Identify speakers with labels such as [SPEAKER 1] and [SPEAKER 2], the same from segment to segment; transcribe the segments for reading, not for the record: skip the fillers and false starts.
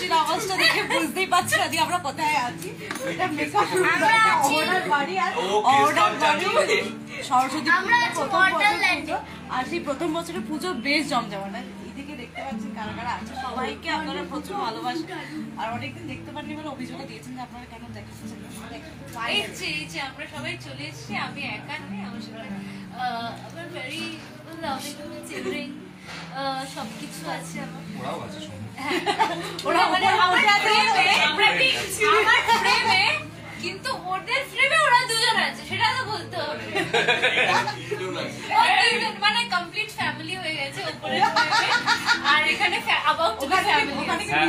[SPEAKER 1] হাসির আওয়াজটা দেখে বুঝতেই পারছি না যে আমরা কোথায় আছি। এটা মেকআপ অর্ডার বাড়ি আর অর্ডার বাড়ি সরস্বতী পুজো আর সেই প্রথম বছরের পুজো বেশ জমজমাট। এদিকে দেখতে পাচ্ছেন কারা কারা আছে, সবাইকে আপনারা প্রচুর ভালোবাসেন আর অনেকদিন দেখতে পারেনি বলে অভিযোগ দিয়েছেন যে আপনারা কেন দেখছেন।
[SPEAKER 2] এই যে আমরা সবাই চলে এসেছি, আমি একা নই, আমার সাথে আমার ভেরি লাভিং চিলড্রেন সবকিছু আছে আমার।
[SPEAKER 3] ওরাও আছে
[SPEAKER 2] ওরা মানে আমার ফ্রেমে, কিন্তু ওদের ফ্রেমে ওরা দুজন আছে, সেটা তো বলতে হবে। মানে কমপ্লিট ফ্যামিলি হয়ে গেছে উপরে, আর এখানে অ্যাবাউট টু বি ফ্যামিলি।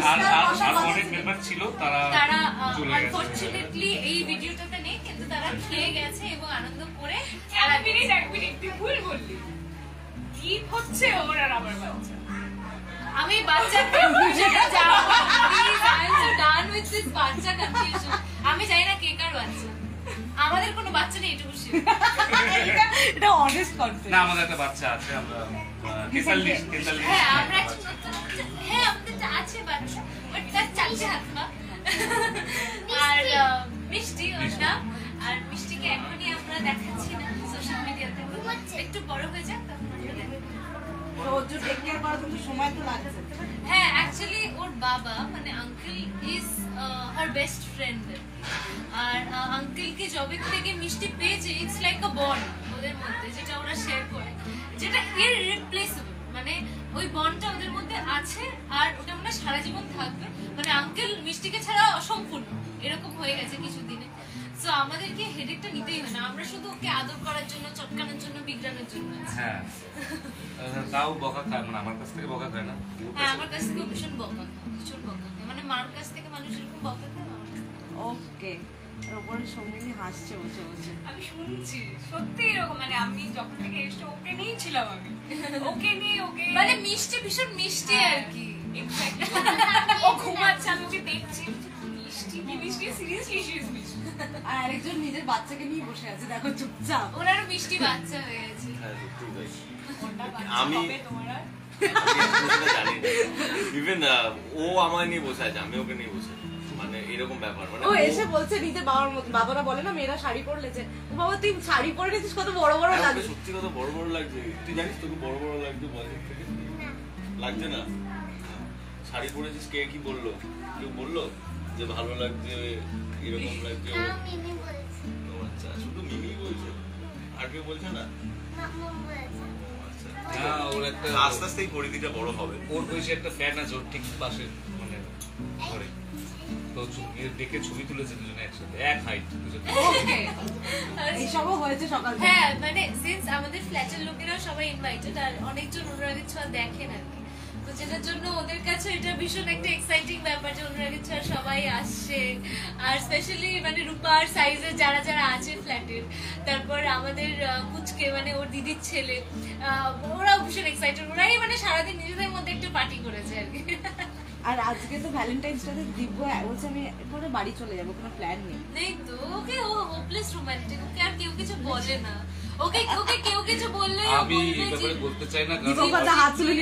[SPEAKER 3] আর অনেক মেম্বার ছিল, তারা
[SPEAKER 2] আনফরচুনেটলি এই ভিডিওটাতে নেই, কিন্তু তারা খেয়ে গেছে এবং আনন্দ করে।
[SPEAKER 4] এক মিনিট তুই ভুল বললি, কি হচ্ছে ওর আর আমার বাচ্চা।
[SPEAKER 2] আমি বাচ্চা কনফিউশনে যাব, please I am so done with this বাচ্চা কনফিউশন। আমি জানি না কে কার বাচ্চা, আমাদের কোনো বাচ্চা নেই, এটুকু শিওর।
[SPEAKER 1] এটা অনেস্ট কনফিডেন্স।
[SPEAKER 3] না, আমাদের একটা বাচ্চা আছে, আমরা কেসাল্লিশ।
[SPEAKER 2] হ্যাঁ আমরা হ্যাঁ আমাদের আছে বাচ্চা, বাট তার চারটে হাত পা। আর মিষ্টি ওর নাম, আর মিষ্টিকে এখনই আমরা দেখাচ্ছি না সোশ্যাল মিডিয়াতে, একটু বড় হয়ে যাক তখন আমরা দেখাবো। হ্যাঁ অ্যাকচুয়ালি ওর বাবা মানে uncle is her best friend, আর আঙ্কেলকে জবে থেকে মিষ্টি পেয়েছে, ইটস লাইক আ বন্ড ওদের মধ্যে, যেটা ওরা শেয়ার করে, যেটা ইররিপ্লেসেবল। মানে ওই বন্ডটা ওদের মধ্যে আছে আর ওটা মানে সারা জীবন থাকবে। মানে আঙ্কেল মিষ্টিকে ছাড়া অসম্পূর্ণ এরকম হয়ে গেছে কিছুদিনে। সো আমাদেরকে হেডেকটা নিতেই হয় না, আমরা শুধু ওকে আদর করার জন্য, চটকানোর জন্য, বিগড়ানোর জন্য।
[SPEAKER 3] হ্যাঁ তাও বকা খায়, মানে আমার কাছ থেকে বকা খায় না।
[SPEAKER 2] হ্যাঁ আমার কাছ থেকে ভীষণ বকা, ভীষণ বকা। মানে মার কাছ থেকে মানুষ এরকম বকা খায়।
[SPEAKER 1] ওকে, ওপরে সঙ্গিনী হাসছে বসে বসে,
[SPEAKER 4] আমি শুনছি সত্যি এরকম। মানে আমি যখন থেকে এসে ওকে নিয়েই ছিলাম, আমি ওকে নিয়ে ওকে
[SPEAKER 2] মানে মিষ্টি, ভীষণ মিষ্টি আর কি।
[SPEAKER 4] ও ঘুমাচ্ছে, আমি ওকে দেখছি, মিষ্টি কি মিষ্টি, সিরিয়াসলি শি ইজ মিষ্টি।
[SPEAKER 1] আর আরেকজন নিজের বাচ্চাকে নিয়ে বসে আছে, দেখো চুপচাপ।
[SPEAKER 2] ওনারও মিষ্টি বাচ্চা হয়ে গেছে।
[SPEAKER 5] আমি ইভেন ও আমায় নিয়ে বসে আছে, আমি ওকে নিয়ে বসে, মানে এরকম ব্যাপার। মানে
[SPEAKER 1] ও এসে বলছে নিজের বাবার মতো, বাবারা বলে না মেয়েরা শাড়ি পরলে যে বাবা তুই শাড়ি পরে নিয়েছিস, কত বড় বড় লাগছে।
[SPEAKER 5] সত্যি কত বড় বড় লাগছে, তুই জানিস তোকে বড় বড় লাগছে বলের থেকে? লাগছে না? শাড়ি পরেছিস, কে কি বললো? কেউ বললো যে ভালো লাগছে, এরকম লাগছে? আচ্ছা, শুধু মিমি বলছে, আর কেউ বলছে না? আস্তে আস্তে এই পরিধিটা বড় হবে।
[SPEAKER 3] ওর বয়সে একটা ফ্যান আছে ওর ঠিক পাশে, মানে ঘরে, তো দেখে ছবি তুলেছে দুজনে একসাথে, এক হাইট দুজনে।
[SPEAKER 1] এইসবও হয়েছে সকাল।
[SPEAKER 2] হ্যাঁ মানে সিন্স আমাদের ফ্ল্যাটের লোকেরা সবাই ইনভাইটেড, আর অনেকজন অনুরাগের ছোঁয়া দেখেন আর কি, তো যেটার জন্য ওদের কাছে এটা ভীষণ একটা এক্সাইটিং ব্যাপার যে অনুরাগের ছোঁয়া সবাই আসছে। আর স্পেশালি মানে রূপার সাইজের যারা যারা আছে ফ্ল্যাটের, তারপর আমাদের কুচকে মানে ওর দিদির ছেলে, ওরাও ভীষণ এক্সাইটেড। ওরাই মানে সারাদিন নিজেদের মধ্যে একটু পার্টি করেছে আর কি।
[SPEAKER 1] আর আজকে তো ভ্যালেন্টাইন্স ডে দিব্য বলছে আমি পরে বাড়ি চলে যাবো, কোনো প্ল্যান নেই।
[SPEAKER 2] নেই তো, ওকে ও হোপলেস রোমান্টিক, ওকে আর কেউ কিছু বলে না, ওকে কেউ কিছু বললে
[SPEAKER 3] আমি এই ব্যাপারে বলতে চাই না, কারণ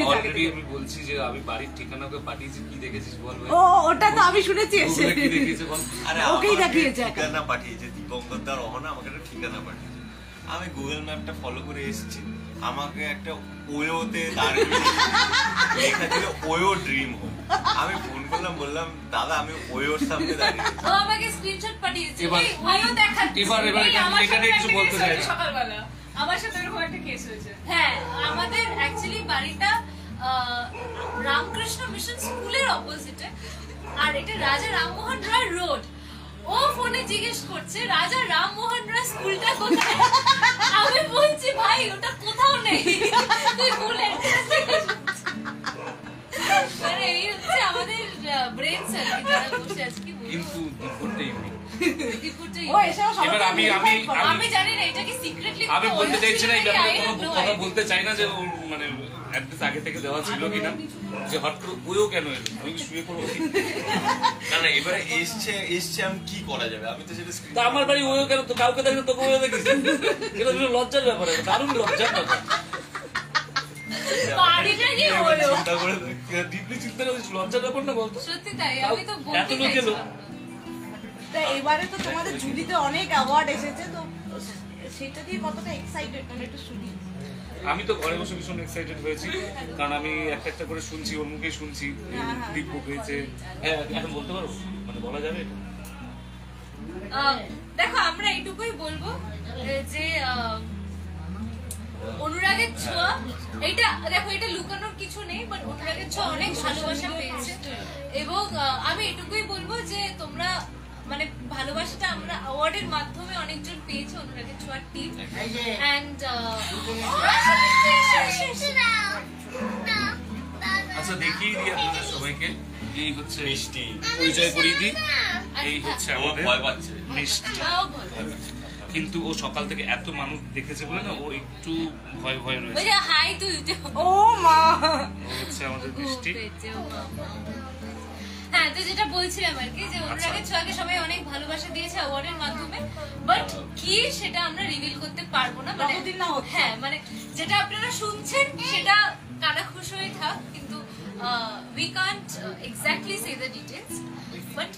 [SPEAKER 3] অলরেডি আমি বলছি যে আমি বাড়ির ঠিকানা ওকে পাঠিয়েছি। কি দেখেছিস বল ভাই?
[SPEAKER 1] ও ওটা তো আমি শুনেছি এসে।
[SPEAKER 3] কি দেখেছিস বল?
[SPEAKER 5] আরে
[SPEAKER 1] ওকেই দেখিয়েছে,
[SPEAKER 5] ঠিকানা পাঠিয়েছে দীপঙ্কর দা, রহনা আমাকে একটা ঠিকানা পাঠিয়েছে, আমি গুগল ম্যাপটা ফলো করে এসেছি, আমাকে একটা ওয়োতে দাঁড়িয়ে লেখা ছিল ওয়ো ড্রিম হোম। আমি ফোন করলাম, বললাম দাদা আমি ওয়োর সামনে দাঁড়িয়ে।
[SPEAKER 2] ও আমাকে স্ক্রিনশট পাঠিয়েছে, এই ওয়ো দেখাচ্ছে।
[SPEAKER 3] এবার এখানে একটু বলতে চাই
[SPEAKER 4] সকালবেলা আমার সাথে এরকম একটা কেস হয়েছে।
[SPEAKER 2] হ্যাঁ আমাদের অ্যাকচুয়ালি বাড়িটা রামকৃষ্ণ মিশন স্কুলের অপোজিটে, আর এটা রাজা রামমোহন রায় রোড। ও ফোনে জিজ্ঞেস করছে রাজা রামমোহন রায় স্কুলটা কোথায়। আমি বলছি ভাই ওটা কোথাও নেই, তুই ভুল অ্যাড্রেস দিয়েছিস। মানে এই হচ্ছে আমাদের ব্রেন সেল, যারা বসে আছে। কি বলবো,
[SPEAKER 3] কিন্তু দিকটাই
[SPEAKER 1] ও এসব সব
[SPEAKER 3] এবার
[SPEAKER 2] আমি জানি না এটা কি সিক্রেটলি
[SPEAKER 3] আমি বলতে চাইছি না, এই ব্যাপারে কোনো কথা বলতে চাই না যে মানে অ্যাড্রেস আগে থেকে দেওয়া ছিল কিনা, যে হট করে ওইও কেন এলো, আমি শুয়ে পড়বো
[SPEAKER 5] না না, এবারে এসছে আমি কি করা যাবে, আমি তো সেটা
[SPEAKER 3] তা আমার বাড়ি ওইও কেন, তো কাউকে দেখলে তোকে ওইও দেখিস, এটা লজ্জার ব্যাপার, দারুণ লজ্জার ব্যাপার।
[SPEAKER 2] বাড়িটা কি হলো?
[SPEAKER 3] চিন্তা করে ডিপলি চিন্তা করে লজ্জার ব্যাপার না বলতো?
[SPEAKER 2] সত্যি তাই, আমি তো
[SPEAKER 3] এত
[SPEAKER 2] বলতে
[SPEAKER 3] লোক এলো।
[SPEAKER 2] চাইছিলাম।
[SPEAKER 1] তা এবারে তো তোমাদের ঝুলিতে অনেক অ্যাওয়ার্ড এসেছে, তো সেটা দিয়ে কতটা এক্সাইটেড মানে একটু শুনি।
[SPEAKER 3] আমি তো ঘরে বসে ভীষণ এক্সাইটেড হয়েছি, কারণ আমি একটা একটা করে শুনছি, ওর মুখে শুনছি দিব্য পেয়েছে। হ্যাঁ, এখন বলতে পারো, মানে বলা যাবে এটা?
[SPEAKER 2] দেখো আমরা এইটুকুই বলবো যে অনুরাগের ছোঁয়া, এইটা দেখো, এটা লুকানোর কিছু নেই, বাট অনুরাগের ছোঁয়া অনেক ভালোবাসা পেয়েছে। এবং আমি এটুকুই বলবো যে তোমরা মানে ভালোবাসাটা আমরা অ্যাওয়ার্ডের মাধ্যমে অনেকজন পেয়েছি, অনুরাগের ছোঁয়ার টিম। অ্যান্ড
[SPEAKER 3] আচ্ছা, দেখিয়ে দিই আপনাদের সবাইকে। এই হচ্ছে
[SPEAKER 5] মিষ্টি
[SPEAKER 3] পরিচয় করিয়ে দিই। এই হচ্ছে
[SPEAKER 5] ও
[SPEAKER 3] আমাদের
[SPEAKER 5] ভয় পাচ্ছে।
[SPEAKER 3] মিষ্টি। কিন্তু ও সকাল থেকে এত মানুষ দেখেছে বলে না, ও একটু ভয় ভয় রয়েছে।
[SPEAKER 2] ওই যে হাই তুই,
[SPEAKER 1] ও মা,
[SPEAKER 3] ও হচ্ছে আমাদের মিষ্টি।
[SPEAKER 2] হ্যাঁ, তো যেটা বলছিলাম আর কি, যে অনুরাগের ছোঁয়াকে সবাই অনেক ভালোবাসা দিয়েছে অ্যাওয়ার্ডের মাধ্যমে, বাট কি সেটা আমরা রিভিল করতে পারবো না। মানে
[SPEAKER 1] যতদিন না হচ্ছে।
[SPEAKER 2] হ্যাঁ, মানে যেটা আপনারা শুনছেন সেটা কানা খুশ হয়ে থাক, কিন্তু we can't exactly say the details, but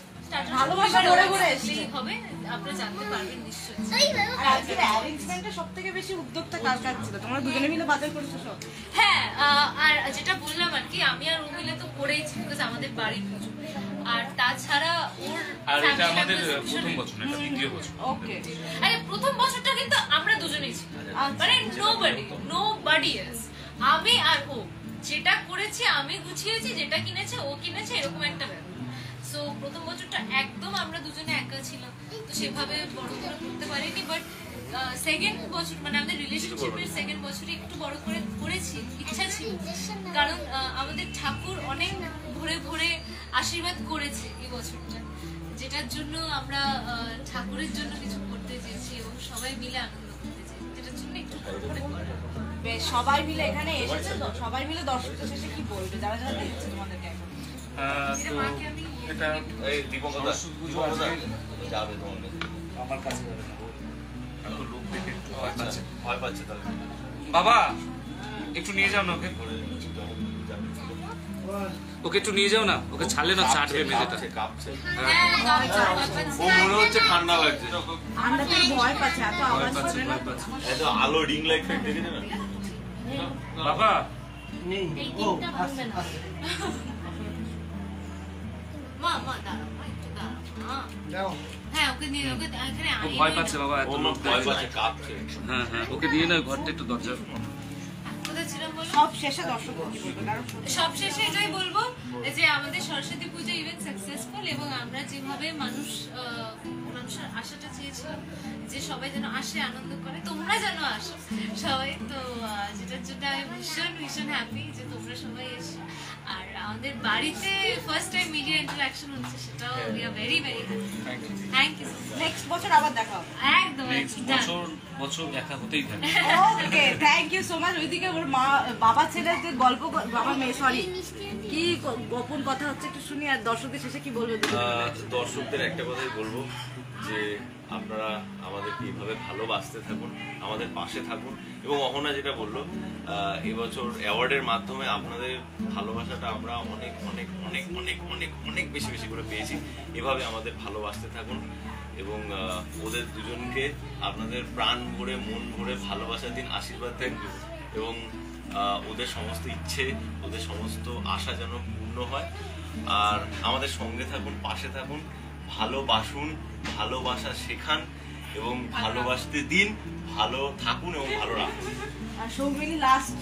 [SPEAKER 1] ভালোবাসা ঘুরে ঘুরে এসছে।
[SPEAKER 2] হবে, আপনারা জানতে পারবেন নিশ্চয়ই।
[SPEAKER 1] আর আজকের অ্যারেঞ্জমেন্টে সবথেকে বেশি উদ্যোগটা কার কার ছিল? তোমরা দুজনে মিলে বাজার করেছো সব?
[SPEAKER 2] হ্যাঁ, আর যেটা বললাম আর কি, আমি আর ও মিলে তো করেইছি, বিকজ আমাদের বাড়ির পুজো। আর তাছাড়া ওর
[SPEAKER 3] আর এটা
[SPEAKER 2] family
[SPEAKER 3] আমাদের
[SPEAKER 2] members
[SPEAKER 3] প্রথম
[SPEAKER 2] ভীষণ-
[SPEAKER 3] বছর, এটা দ্বিতীয় বছর।
[SPEAKER 1] ওকে।
[SPEAKER 2] আরে প্রথম বছরটা কিন্তু আমরা দুজনেই ছিলাম, মানে নোবডি এলস। আমি আর ও যেটা করেছি, আমি গুছিয়েছি, যেটা কিনেছে ও কিনেছে, এরকম একটা ব্যাপার। সো প্রথম বছরটা একদম আমরা দুজনে একা ছিলাম, তো সেভাবে বড় করে করতে পারিনি। বাট সেকেন্ড বছর, মানে আমাদের রিলেশনশিপের সেকেন্ড বছরে একটু বড় করে করেছি, ইচ্ছা ছিল। কারণ আমাদের ঠাকুর অনেক ভরে ভরে আশীর্বাদ করেছে এই বছরটা, যেটার জন্য আমরা ঠাকুরের জন্য কিছু করতে চেয়েছি এবং সবাই মিলে আনন্দ করতে চেয়েছি, যেটার জন্য একটু বড় করে করা।
[SPEAKER 1] বেশ, সবাই মিলে এখানে এসেছে তো, সবাই মিলে দর্শকদের শেষে কি বলবে যারা যারা দেখছে তোমাদেরকে এখন?
[SPEAKER 3] তো এটা
[SPEAKER 5] এই দীপকদা,
[SPEAKER 3] সরস্বতী পুজো
[SPEAKER 5] দীপকদা
[SPEAKER 3] আজকে
[SPEAKER 5] যাবে তোমার কাছে।
[SPEAKER 3] আমার কাছে যাবে না, ও এত লোক দেখে একটু ভয় পাচ্ছে।
[SPEAKER 5] ভয় পাচ্ছে তাহলে।
[SPEAKER 3] বাবা, একটু নিয়ে যাও না ওকে, ওকে একটু নিয়ে যাও না, ওকে ছাড়লে না চাটবে মেঝেটা।
[SPEAKER 5] কাঁপছে, কাঁপছে।
[SPEAKER 2] হ্যাঁ,
[SPEAKER 5] ও মনে হচ্ছে ঠান্ডা লাগছে।
[SPEAKER 1] আমরা তো ভয় পাচ্ছি, এত
[SPEAKER 3] ভয়
[SPEAKER 1] আওয়াজ
[SPEAKER 3] পাচ্ছে,
[SPEAKER 1] করে না।
[SPEAKER 3] ভয় পাচ্ছে।
[SPEAKER 5] এত আলো রিং লাইট ফাইট দেখেছে না?
[SPEAKER 3] বাবা,
[SPEAKER 2] মা দাঁড়াও, মা একটু দাঁড়াও। হ্যাঁ, ওকে নিয়ে ওকে এখানে
[SPEAKER 3] ও
[SPEAKER 2] আনিয়ে
[SPEAKER 3] ভয়
[SPEAKER 2] নিয়ে
[SPEAKER 3] পাচ্ছে বাবা, এত
[SPEAKER 5] ও
[SPEAKER 3] লোক
[SPEAKER 5] ভয়
[SPEAKER 3] দেখছে।
[SPEAKER 5] পাচ্ছে, কাঁপছে।
[SPEAKER 3] হ্যাঁ হ্যাঁ, ওকে নিয়ে না ঘরটা একটু দরজা।
[SPEAKER 2] কোথায় ছিলাম বলো?
[SPEAKER 1] সব শেষে দর্শকদের কি বলবে? কারণ
[SPEAKER 2] সবশেষে এটাই বলবো যে আমাদের সরস্বতী পুজো ইভেন্ট সাকসেসফুল, এবং আমরা যেভাবে মানুষের আশাটা চেয়েছিলাম যে সবাই যেন আসে, আনন্দ করে, তোমরা যেন আসো সবাই, তো যেটার জন্য আমি ভীষণ ভীষণ হ্যাপি যে তোমরা সবাই এসে। আর আমাদের বাড়িতে ফার্স্ট টাইম মিডিয়া ইন্টারঅ্যাকশন হচ্ছে, সেটাও we are very very happy. Thank you so much.
[SPEAKER 1] Next বছর আবার দেখা হবে।
[SPEAKER 2] একদম
[SPEAKER 3] নেক্সট বছর দেখা হতেই থাকে।
[SPEAKER 1] ওকে, থ্যাংক ইউ সো মাচ। ওইদিকে ওর মা, বাবা ছেলের যে গল্প, বাবা মেয়ে, সরি, কি গোপন কথা হচ্ছে একটু শুনি, আর দর্শকদের শেষে কি বলবে?
[SPEAKER 5] দর্শকদের একটা কথাই বলবো যে আপনারা আমাদেরকে এইভাবে ভালোবাসতে থাকুন, আমাদের পাশে থাকুন। এবং অহনা যেটা বললো, এবছর অ্যাওয়ার্ডের মাধ্যমে আপনাদের ভালোবাসাটা আমরা অনেক অনেক অনেক অনেক অনেক অনেক বেশি বেশি করে পেয়েছি। এভাবে আমাদের ভালোবাসতে থাকুন এবং ওদের দুজনকে আপনাদের প্রাণ ভরে, মন ভরে ভালোবাসা দিন, আশীর্বাদ দেন এবং ওদের সমস্ত ইচ্ছে, ওদের সমস্ত আশা যেন পূর্ণ হয়। আর আমাদের সঙ্গে থাকুন, পাশে থাকুন, ভালোবাসুন, ভালোবাসা শেখান এবং ভালোবাসতে দিন, ভালো থাকুন এবং ভালো রাখুন।
[SPEAKER 1] আর সৌমিলি লাস্ট।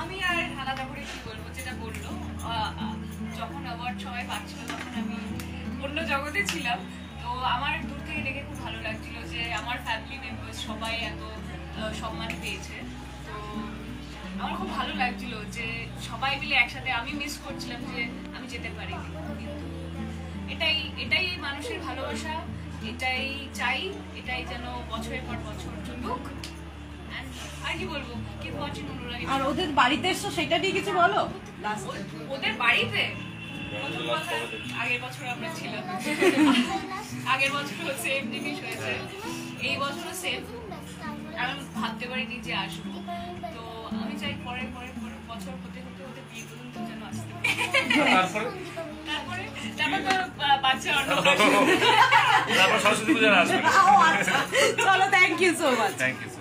[SPEAKER 4] আমি আর আলাদা করে কি বলবো, যেটা বললো, যখন অ্যাওয়ার্ড সবাই পাচ্ছিল তখন আমি অন্য জগতে ছিলাম। তো আমার দূর থেকে দেখে খুব ভালো লাগছিল যে আমার ফ্যামিলি মেম্বার্স সবাই এত সম্মান পেয়েছে। তো আমার খুব ভালো লাগছিল যে সবাই মিলে একসাথে, আমি মিস করছিলাম যে আমি যেতে পারিনি, কিন্তু এটাই মানুষের ভালোবাসা, এটাই চাই, এটাই যেন বছরের পর বছর চলুক। আর কি বলবো, কি ওয়াচিং অনুরাগী।
[SPEAKER 1] আর ওদের বাড়িতে এসছো, সেটা নিয়ে কিছু বলো লাস্ট।
[SPEAKER 4] ওদের বাড়িতে আগের বছর আমরা ছিলাম, আগের বছর সেম জিনিস হয়েছে, এই বছরও সেম, আমি ভাবতে পারিনি যে আসবো। তো আমি চাই পরে পরে পরে বছর হতে হতে হতে বিয়ে পর্যন্ত যেন আসতে পারি।
[SPEAKER 3] তারপরে
[SPEAKER 4] তারপরে তো বাচ্চা অন্নপ্রাশন।
[SPEAKER 3] তারপর সরস্বতী পূজা আসবে।
[SPEAKER 1] চলো, thank you so much.
[SPEAKER 3] Thank you so